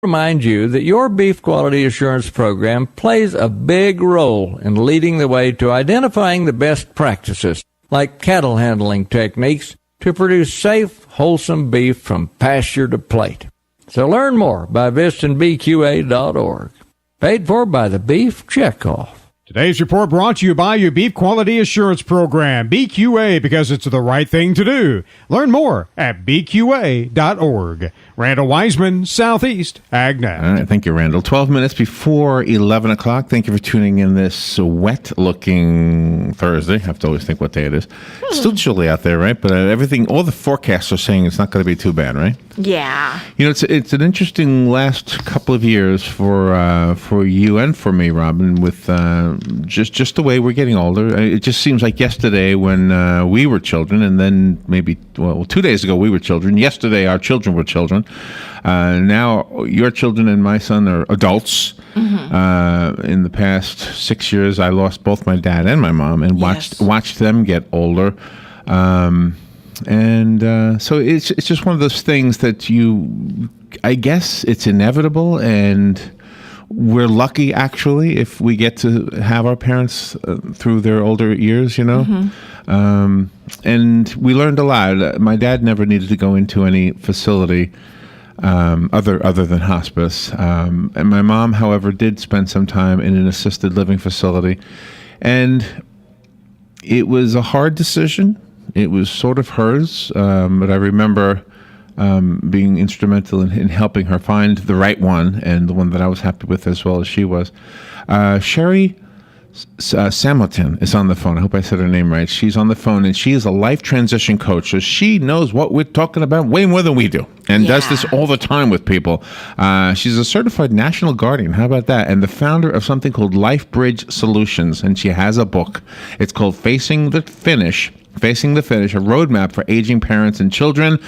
Remind you that your beef quality assurance program plays a big role in leading the way to identifying the best practices, like cattle handling techniques, to produce safe, wholesome beef from pasture to plate. So learn more by visiting bqa.org. Paid for by the Beef Checkoff. Today's report brought to you by your Beef Quality Assurance Program, BQA, because it's the right thing to do. Learn more at bqa.org. Randall Wiseman, Southeast AgNet. All right, thank you, Randall. 12 minutes before 11 o'clock. Thank you for tuning in this wet-looking Thursday. I have to always think what day it is. It's still chilly out there, right? But all the forecasts are saying it's not going to be too bad, right? Yeah. You know, it's an interesting last couple of years for you and for me, Robin, with just the way we're getting older. It just seems like yesterday when we were children, and then maybe 2 days ago we were children. Yesterday our children were children. Now your children and my son are adults. Mm-hmm. In the past 6 years, I lost both my dad and my mom, and watched them get older. So it's just one of those things that I guess it's inevitable, and we're lucky actually if we get to have our parents through their older years, you know. Mm-hmm. And we learned a lot. My dad never needed to go into any facility other than hospice. And my mom, however, did spend some time in an assisted living facility, and it was a hard decision. It was sort of hers, but I remember being instrumental in helping her find the right one, and the one that I was happy with as well as she was. Sheri Samotin is on the phone. I hope I said her name right. She's on the phone, and she is a life transition coach, so she knows what we're talking about way more than we do, and does this all the time with people. She's a certified national guardian. How about that? And the founder of something called Life Bridge Solutions, and she has a book. It's called Facing the Finish, a roadmap for aging parents and children.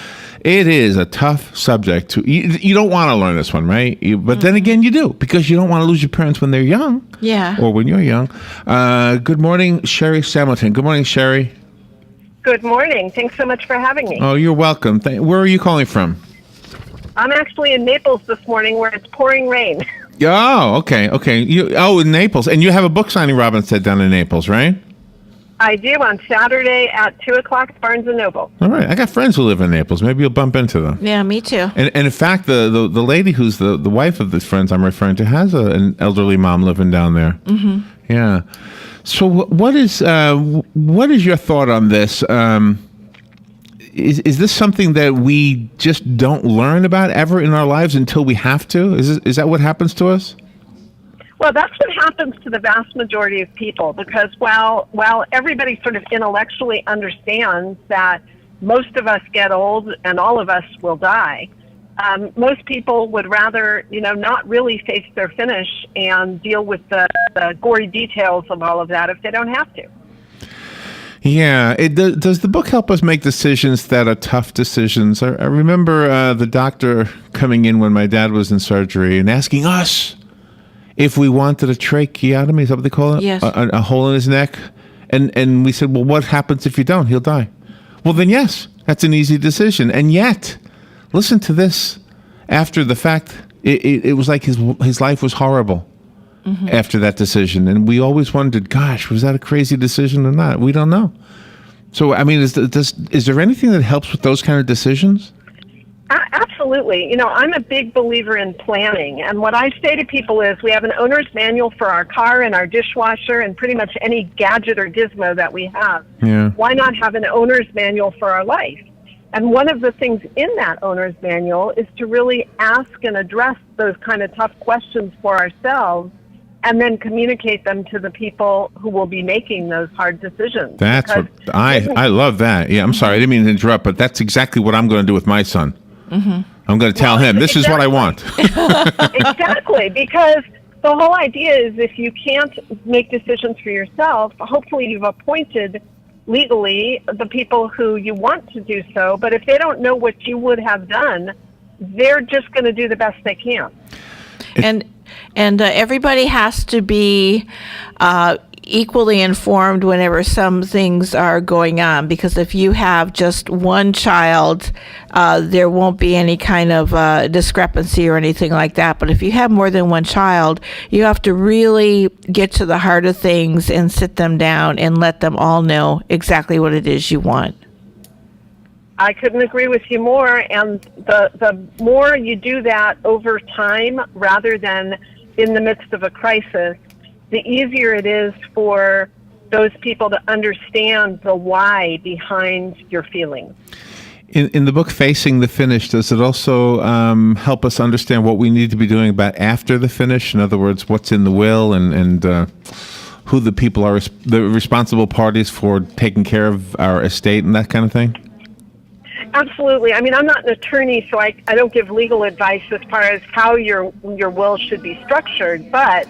It is a tough subject. You don't want to learn this one, right? But then again, you do, because you don't want to lose your parents when they're young. Yeah. Or when you're young. Good morning, Sheri Samotin. Good morning, Sheri. Good morning. Thanks so much for having me. Oh, you're welcome. Where are you calling from? I'm actually in Naples this morning, where it's pouring rain. Oh, okay. In Naples. And you have a book signing, Robin said, down in Naples, right? I do, on Saturday at 2 o'clock at Barnes & Noble. All right. I got friends who live in Naples. Maybe you'll bump into them. Yeah, me too. And in fact, the lady who's the wife of the friends I'm referring to has an elderly mom living down there. Mm-hmm. Yeah. So what is your thought on this? Is this something that we just don't learn about ever in our lives until we have to? Is that what happens to us? Well, that's what happens to the vast majority of people, because while everybody sort of intellectually understands that most of us get old and all of us will die, most people would rather, not really face their finish and deal with the gory details of all of that if they don't have to. Yeah. Does the book help us make decisions that are tough decisions? I remember the doctor coming in when my dad was in surgery and asking us if we wanted a tracheotomy. Is that what they call it? Yes. A hole in his neck. And we said, well, what happens if you don't? He'll die. Well, then, yes, that's an easy decision. And yet, listen to this. After the fact, it was like his life was horrible. Mm-hmm. After that decision. And we always wondered, gosh, was that a crazy decision or not? We don't know. So, I mean, is there anything that helps with those kind of decisions? Absolutely. I'm a big believer in planning. And what I say to people is, we have an owner's manual for our car and our dishwasher and pretty much any gadget or gizmo that we have. Yeah. Why not have an owner's manual for our life? And one of the things in that owner's manual is to really ask and address those kind of tough questions for ourselves, and then communicate them to the people who will be making those hard decisions. That's what I love that. Yeah, I'm sorry, I didn't mean to interrupt, but that's exactly what I'm going to do with my son. Mm-hmm. I'm going to tell him, this is what I want. Exactly, because the whole idea is, if you can't make decisions for yourself, hopefully you've appointed legally the people who you want to do so, but if they don't know what you would have done, they're just going to do the best they can. And everybody has to be equally informed whenever some things are going on, because if you have just one child, there won't be any kind of discrepancy or anything like that. But if you have more than one child, you have to really get to the heart of things and sit them down and let them all know exactly what it is you want. I couldn't agree with you more. And the more you do that over time rather than in the midst of a crisis, the easier it is for those people to understand the why behind your feelings. In the book, Facing the Finish, does it also help us understand what we need to be doing about after the finish? In other words, what's in the will and who the people are, the responsible parties for taking care of our estate and that kind of thing? Absolutely. I mean, I'm not an attorney, so I don't give legal advice as far as how your will should be structured. But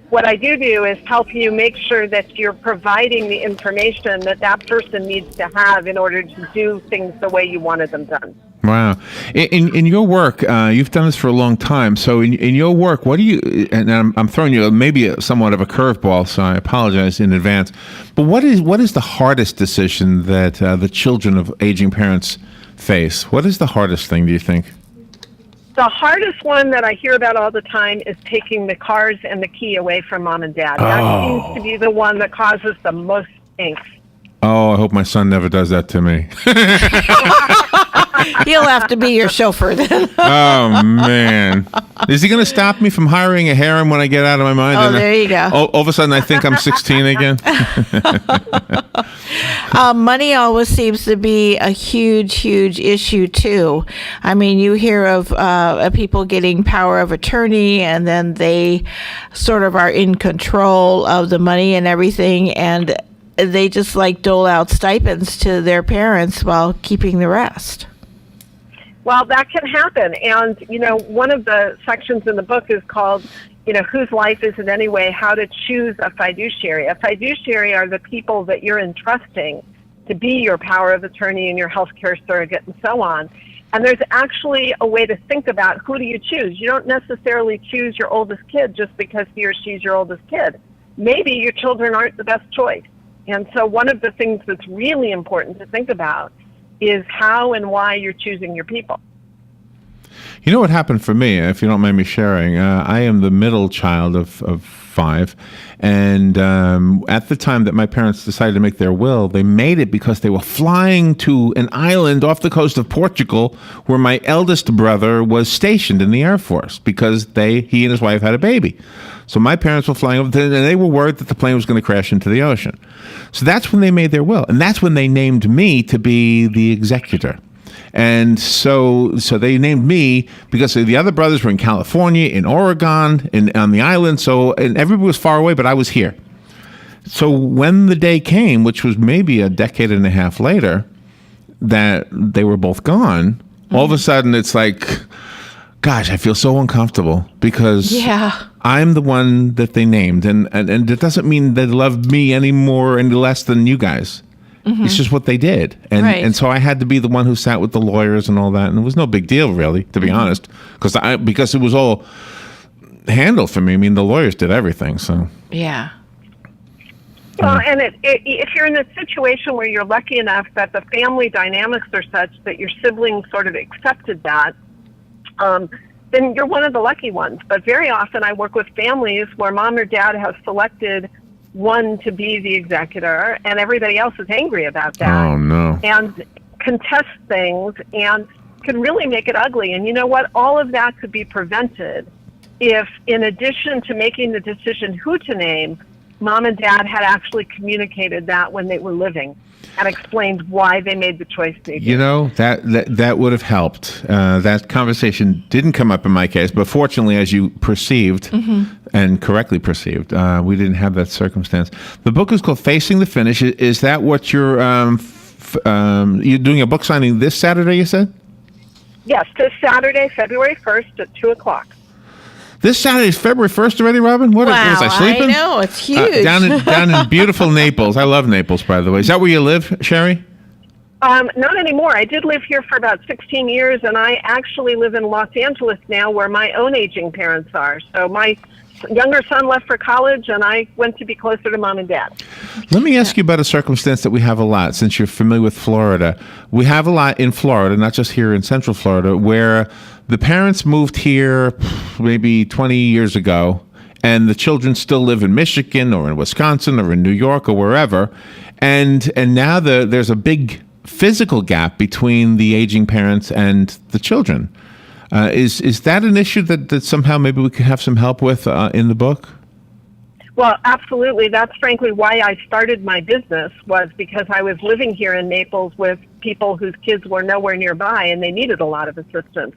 what I do is help you make sure that you're providing the information that person needs to have in order to do things the way you wanted them done. Wow. In your work, you've done this for a long time. So in your work, what do you, and I'm throwing you maybe somewhat of a curveball, so I apologize in advance, but what is the hardest decision that the children of aging parents face? What is the hardest thing, do you think? The hardest one that I hear about all the time is taking the cars and the key away from mom and dad. That seems to be the one that causes the most angst. Oh, I hope my son never does that to me. He'll have to be your chauffeur then. Oh, man. Is he going to stop me from hiring a harem when I get out of my mind? Oh, there you go. All of a sudden, I think I'm 16 again. Money always seems to be a huge issue, too. I mean, you hear of people getting power of attorney, and then they sort of are in control of the money and everything, and they just like dole out stipends to their parents while keeping the rest. Well, that can happen. And, one of the sections in the book is called, whose life is it anyway, how to choose a fiduciary. A fiduciary are the people that you're entrusting to be your power of attorney and your healthcare surrogate and so on. And there's actually a way to think about who do you choose. You don't necessarily choose your oldest kid just because he or she's your oldest kid. Maybe your children aren't the best choice. And so one of the things that's really important to think about is how and why you're choosing your people. You know what happened for me, if you don't mind me sharing? I am the middle child of five. And at the time that my parents decided to make their will, they made it because they were flying to an island off the coast of Portugal where my eldest brother was stationed in the Air Force because he and his wife had a baby. So my parents were flying over there, and they were worried that the plane was going to crash into the ocean. So that's when they made their will. And that's when they named me to be the executor. And so they named me because the other brothers were in California, in Oregon, on the island. And everybody was far away, but I was here. So when the day came, which was maybe a decade and a half later, that they were both gone, all of a sudden it's like, gosh, I feel so uncomfortable because I'm the one that they named. And it doesn't mean they love me any more, any less than you guys. Mm-hmm. It's just what they did. And so I had to be the one who sat with the lawyers and all that. And it was no big deal, really, to be honest, because it was all handled for me. I mean, the lawyers did everything. So yeah. Well, and if you're in a situation where you're lucky enough that the family dynamics are such that your siblings sort of accepted that, then you're one of the lucky ones. But very often I work with families where mom or dad has selected one to be the executor, and everybody else is angry about that. Oh, no. And contest things and can really make it ugly. And you know what? All of that could be prevented if, in addition to making the decision who to name, mom and dad had actually communicated that when they were living and explained why they made the choice they did. You know, that would have helped. That conversation didn't come up in my case, but fortunately, as you perceived and correctly perceived, we didn't have that circumstance. The book is called Facing the Finish. Is that what you're doing a book signing this Saturday, you said? Yes, this Saturday, February 1st at 2 o'clock. This Saturday is February 1st already, Robin? What was I sleeping? I know, it's huge. Down in beautiful Naples. I love Naples, by the way. Is that where you live, Sheri? Not anymore. I did live here for about 16 years, and I actually live in Los Angeles now, where my own aging parents are. So my younger son left for college, and I went to be closer to mom and dad. Let me ask you about a circumstance that we have a lot, since you're familiar with Florida. We have a lot in Florida, not just here in Central Florida, where the parents moved here maybe 20 years ago, and the children still live in Michigan or in Wisconsin or in New York or wherever, and now there's a big physical gap between the aging parents and the children. Is that an issue that somehow maybe we could have some help with in the book? Well, absolutely. That's frankly why I started my business, was because I was living here in Naples with people whose kids were nowhere nearby, and they needed a lot of assistance.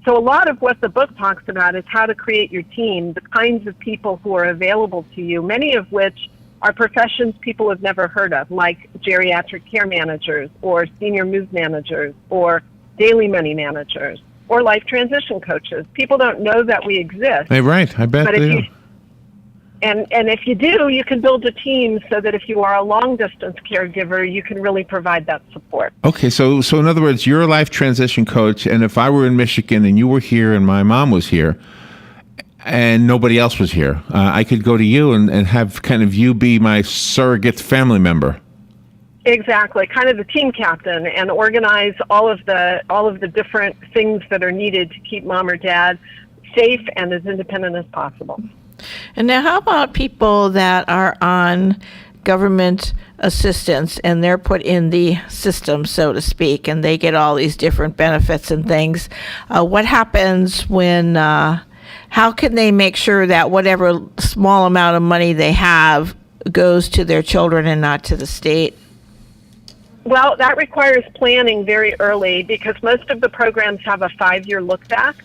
So a lot of what the book talks about is how to create your team, the kinds of people who are available to you, many of which are professions people have never heard of, like geriatric care managers or senior move managers or daily money managers or life transition coaches. People don't know that we exist. Hey, right. I bet they do. And if you do, you can build a team so that if you are a long-distance caregiver, you can really provide that support. Okay, so in other words, you're a life transition coach, and if I were in Michigan and you were here and my mom was here, and nobody else was here, I could go to you and have kind of you be my surrogate family member. Exactly, kind of the team captain, and organize all of the different things that are needed to keep mom or dad safe and as independent as possible. And now, how about people that are on government assistance and they're put in the system, so to speak, and they get all these different benefits and things? What happens when? How can they make sure that whatever small amount of money they have goes to their children and not to the state? Well, that requires planning very early, because most of the programs have a 5-year look back.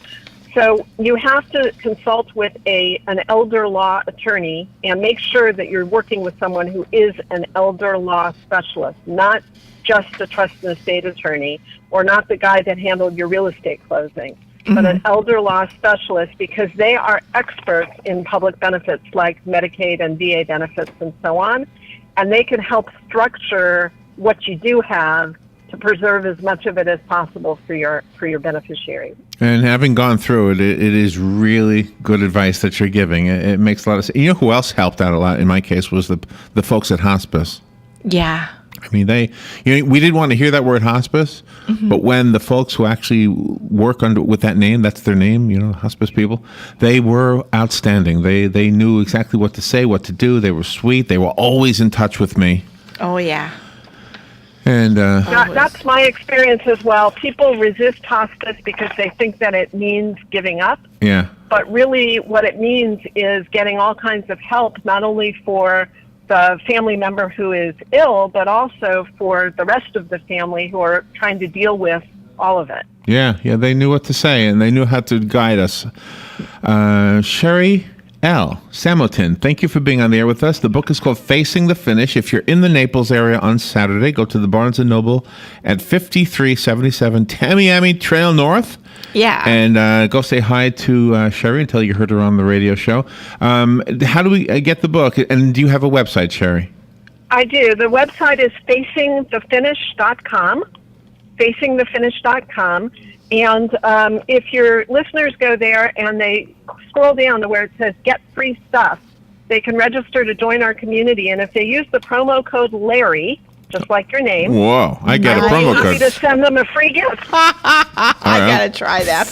So you have to consult with an elder law attorney and make sure that you're working with someone who is an elder law specialist, not just a trust and estate attorney or not the guy that handled your real estate closing, but an elder law specialist, because they are experts in public benefits like Medicaid and VA benefits and so on, and they can help structure what you do have to preserve as much of it as possible for your beneficiaries. And having gone through it, it is really good advice that you're giving. It makes a lot of sense. You know who else helped out a lot in my case was the folks at hospice. Yeah. I mean, we didn't want to hear that word hospice, but when the folks who actually work with that name, that's their name, hospice people, they were outstanding. They knew exactly what to say, what to do. They were sweet. They were always in touch with me. Oh, yeah. And that's my experience as well. People resist hospice because they think that it means giving up. Yeah. But really what it means is getting all kinds of help, not only for the family member who is ill, but also for the rest of the family who are trying to deal with all of it. Yeah, they knew what to say, and they knew how to guide us. Sheri L. Samotin, thank you for being on the air with us. The book is called Facing the Finish. If you're in the Naples area on Saturday, go to the Barnes & Noble at 5377 Tamiami Trail North. Yeah. And go say hi to Sheri and tell you heard her on the radio show. How do we get the book? And do you have a website, Sheri? I do. The website is facingthefinish.com. Facingthefinish.com. And if your listeners go there and they scroll down to where it says Get Free Stuff, they can register to join our community. And if they use the promo code Larry, just like your name. Whoa, I got a promo code. I'm happy to send them a free gift. I got to try that.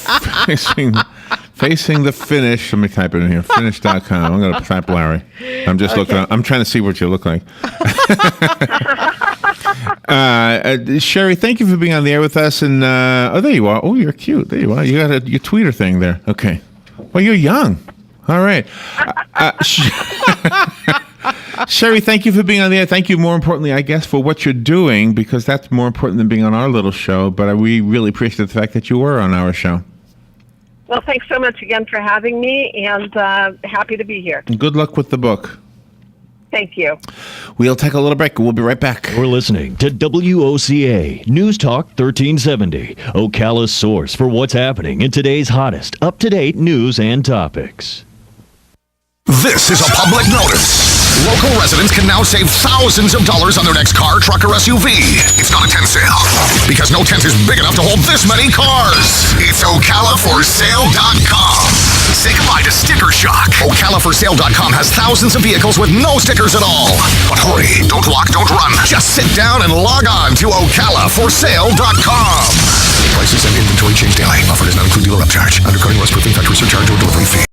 Facing the Finish. Let me type it in here. Finish.com. I'm going to type Larry. I'm just looking. I'm trying to see what you look like. Sheri, thank you for being on the air with us. And there you are. Oh, you're cute. There you are. You got your tweeter thing there. Okay. Well, you're young. All right. Sheri, thank you for being on the air. Thank you, more importantly, I guess, for what you're doing, because that's more important than being on our little show. But we really appreciate the fact that you were on our show. Well, thanks so much again for having me, and happy to be here. Good luck with the book. Thank you. We'll take a little break. We'll be right back. We're listening to WOCA News Talk 1370, Ocala's source for what's happening in today's hottest, up-to-date news and topics. This is a public notice. Local residents can now save thousands of dollars on their next car, truck, or SUV. It's not a tent sale, because no tent is big enough to hold this many cars. It's OcalaForSale.com. Say goodbye to sticker shock. OcalaForSale.com has thousands of vehicles with no stickers at all. But hurry, don't walk, don't run. Just sit down and log on to OcalaForSale.com. Prices and inventory change daily. Offer does not include dealer upcharge, undercutting, rust proofing, factory surcharge, or delivery fee.